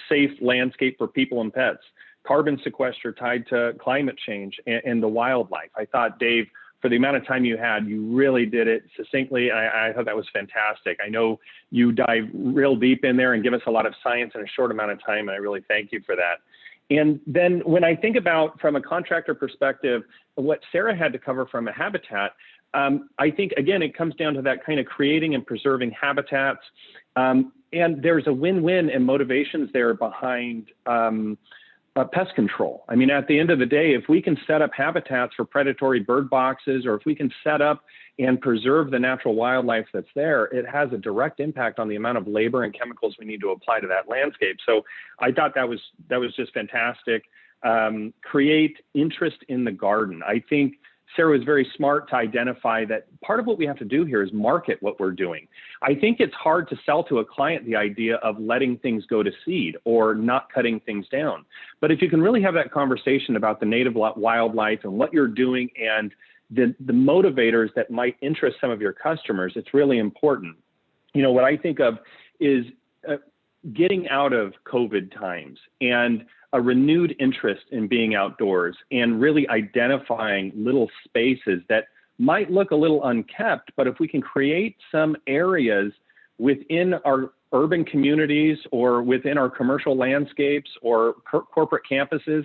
safe landscape for people and pets, carbon sequester tied to climate change and the wildlife. I thought, Dave, for the amount of time you had, you really did it succinctly. I thought that was fantastic. I know you dive real deep in there and give us a lot of science in a short amount of time, and I really thank you for that. And then when I think about, from a contractor perspective, what Sarah had to cover from a habitat, I think, again, it comes down to that kind of creating and preserving habitats. And there's a win-win and motivations there behind pest control. I mean, at the end of the day, if we can set up habitats for predatory bird boxes, or if we can set up and preserve the natural wildlife that's there, it has a direct impact on the amount of labor and chemicals we need to apply to that landscape. So I thought that was just fantastic. Create interest in the garden. I think Sarah was very smart to identify that part of what we have to do here is market what we're doing. I think it's hard to sell to a client the idea of letting things go to seed or not cutting things down. But if you can really have that conversation about the native wildlife and what you're doing and the motivators that might interest some of your customers, it's really important. You know, what I think of is getting out of COVID times and a renewed interest in being outdoors and really identifying little spaces that might look a little unkept, but if we can create some areas within our urban communities or within our commercial landscapes or corporate campuses,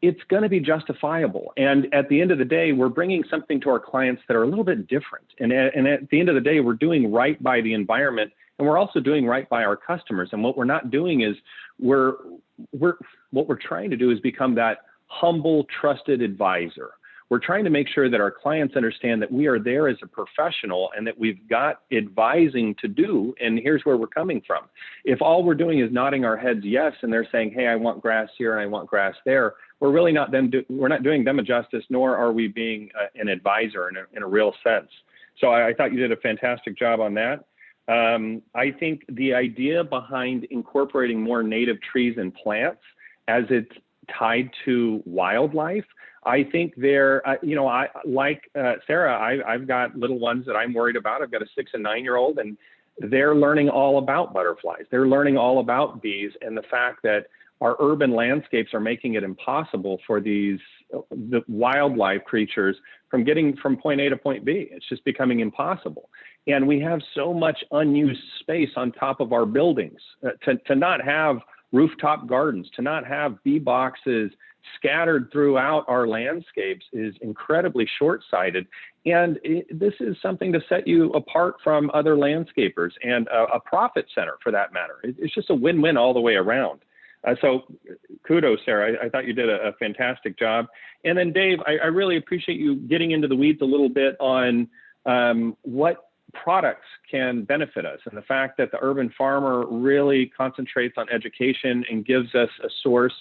it's going to be justifiable. And at the end of the day, we're bringing something to our clients that are a little bit different. And at the end of the day, we're doing right by the environment, and we're also doing right by our customers. And what we're not doing is what we're trying to do is become that humble, trusted advisor. We're trying to make sure that our clients understand that we are there as a professional and that we've got advising to do, and here's where we're coming from. If all we're doing is nodding our heads yes, and they're saying, hey, I want grass here and I want grass there, we're really not we're not doing them a justice, nor are we being an advisor in a real sense. So I thought you did a fantastic job on that. I think the idea behind incorporating more native trees and plants as it's tied to wildlife, I think they're, you know, like Sarah, I've got little ones that I'm worried about. I've got a 6 and 9-year-old, and they're learning all about butterflies. They're learning all about bees, and the fact that our urban landscapes are making it impossible for the wildlife creatures from getting from point A to point B. It's just becoming impossible. And we have so much unused space on top of our buildings to not have rooftop gardens, to not have bee boxes scattered throughout our landscapes is incredibly short-sighted. And this is something to set you apart from other landscapers and a profit center for that matter. It's just a win-win all the way around. So kudos, Sarah. I thought you did a fantastic job. And then Dave, I really appreciate you getting into the weeds a little bit on what products can benefit us, and the fact that the urban farmer really concentrates on education and gives us a source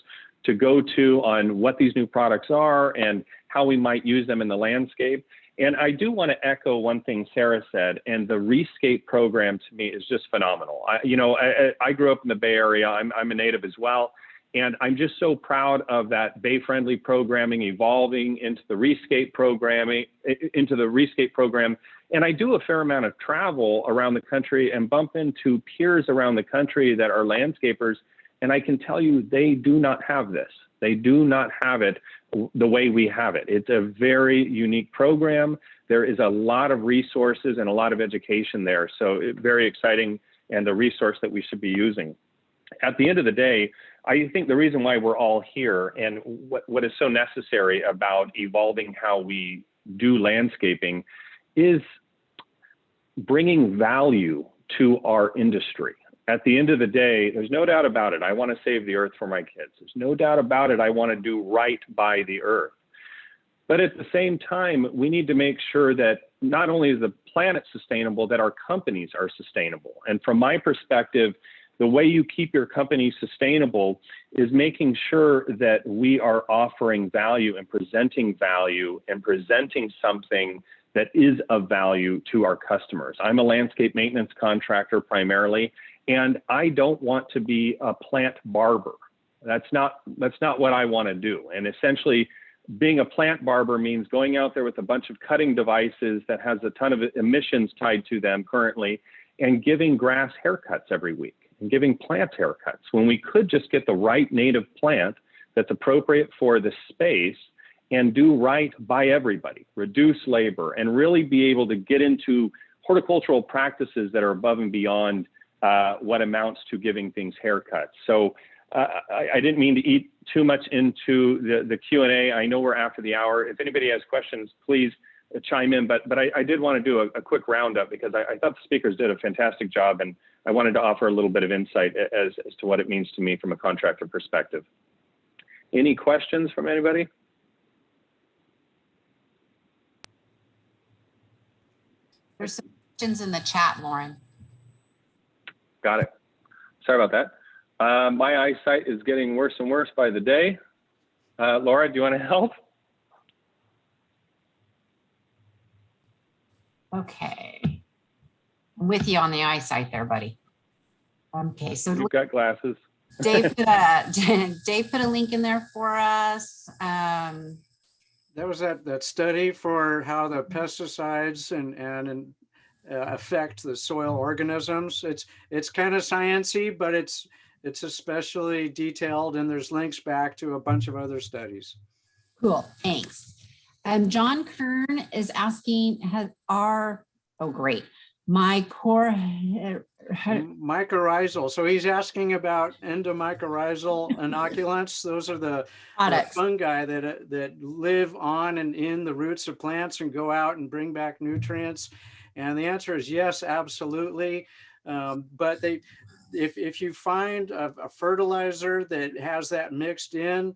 to go to on what these new products are and how we might use them in the landscape. And I do want to echo one thing Sarah said, and the Rescape program to me is just phenomenal. I grew up in the Bay Area. I'm a native as well. And I'm just so proud of that Bay-friendly programming evolving into the Rescape programming, program. And I do a fair amount of travel around the country and bump into peers around the country that are landscapers. And I can tell you, they do not have this. They do not have it the way we have it. It's a very unique program. There is a lot of resources and a lot of education there. So very exciting, and the resource that we should be using. At the end of the day, I think the reason why we're all here and what is so necessary about evolving how we do landscaping is bringing value to our industry. At the end of the day, there's no doubt about it. I want to save the earth for my kids. There's no doubt about it. I want to do right by the earth. But at the same time, we need to make sure that not only is the planet sustainable, that our companies are sustainable. And from my perspective, the way you keep your company sustainable is making sure that we are offering value and presenting something that is of value to our customers. I'm a landscape maintenance contractor primarily, and I don't want to be a plant barber. That's not what I want to do. And essentially, being a plant barber means going out there with a bunch of cutting devices that has a ton of emissions tied to them currently, and giving grass haircuts every week and giving plant haircuts, when we could just get the right native plant that's appropriate for the space and do right by everybody, reduce labor, and really be able to get into horticultural practices that are above and beyond what amounts to giving things haircuts. So I didn't mean to eat too much into the Q&A. I know we're after the hour. If anybody has questions, please chime in. But I did want to do a quick roundup because I thought the speakers did a fantastic job, and I wanted to offer a little bit of insight as to what it means to me from a contractor perspective. Any questions from anybody? There's some questions in the chat, Lauren. Got it. Sorry about that. My eyesight is getting worse and worse by the day. Laura, do you want to help? Okay. I'm with you on the eyesight there, buddy. Okay, so You've got glasses. Dave put Dave put a link in there for us. That was that study for how the pesticides and affect the soil organisms. It's kind of sciencey, but it's especially detailed, and there's links back to a bunch of other studies. Cool, thanks. John Kern is asking, oh great, Mycorrhizal. So he's asking about endomycorrhizal inoculants. Those are the fungi that live on and in the roots of plants and go out and bring back nutrients. And the answer is yes, absolutely. But if you find a fertilizer that has that mixed in,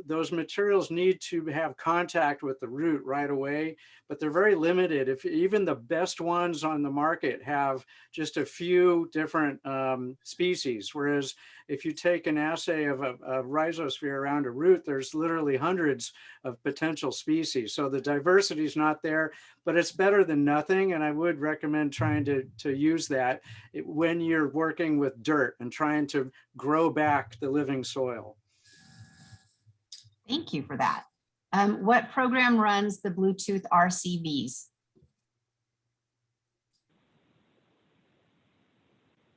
those materials need to have contact with the root right away, but they're very limited. If even the best ones on the market have just a few different species, whereas if you take an assay of a rhizosphere around a root, there's literally hundreds of potential species. So the diversity is not there, but it's better than nothing. And I would recommend trying to use that when you're working with dirt and trying to grow back the living soil. Thank you for that. What program runs the Bluetooth RCBs?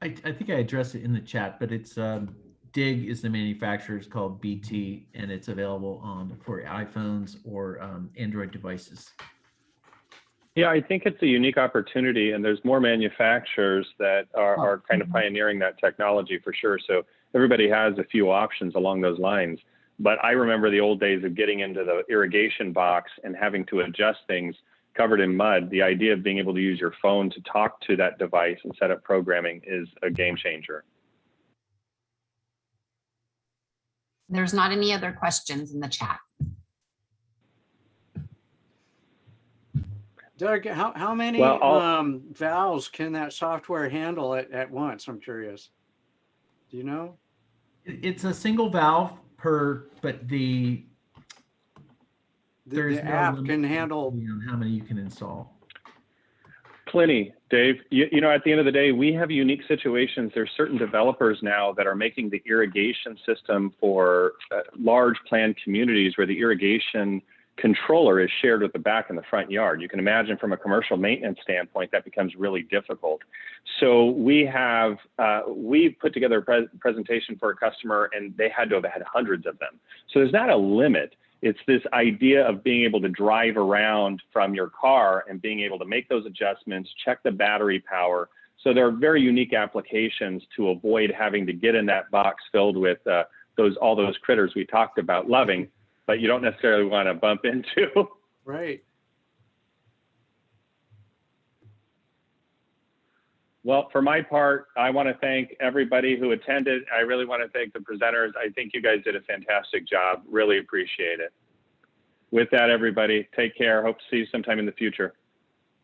I think I addressed it in the chat, but it's Dig is the manufacturer. It's called BT, and it's available for iPhones or Android devices. Yeah, I think it's a unique opportunity, and there's more manufacturers that are kind of pioneering that technology for sure. So everybody has a few options along those lines. But I remember the old days of getting into the irrigation box and having to adjust things covered in mud. The idea of being able to use your phone to talk to that device and set up programming is a game changer. There's not any other questions in the chat. Doug, how many valves can that software handle at once? I'm curious. Do you know? It's a single valve but the app can handle on how many you can install. Plenty, Dave. You know, at the end of the day, we have unique situations. There's certain developers now that are making the irrigation system for large planned communities where the irrigation controller is shared with the back and the front yard. You can imagine from a commercial maintenance standpoint, that becomes really difficult. So we put together a presentation for a customer, and they had to have had hundreds of them. So there's not a limit. It's this idea of being able to drive around from your car and being able to make those adjustments, check the battery power. So there are very unique applications to avoid having to get in that box filled with all those critters we talked about loving, but you don't necessarily want to bump into. Right. Well, for my part, I want to thank everybody who attended. I really want to thank the presenters. I think you guys did a fantastic job. Really appreciate it. With that, everybody, take care. Hope to see you sometime in the future.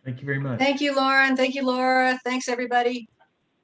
Thank you very much. Thank you, Lauren. Thank you, Laura. Thanks, everybody.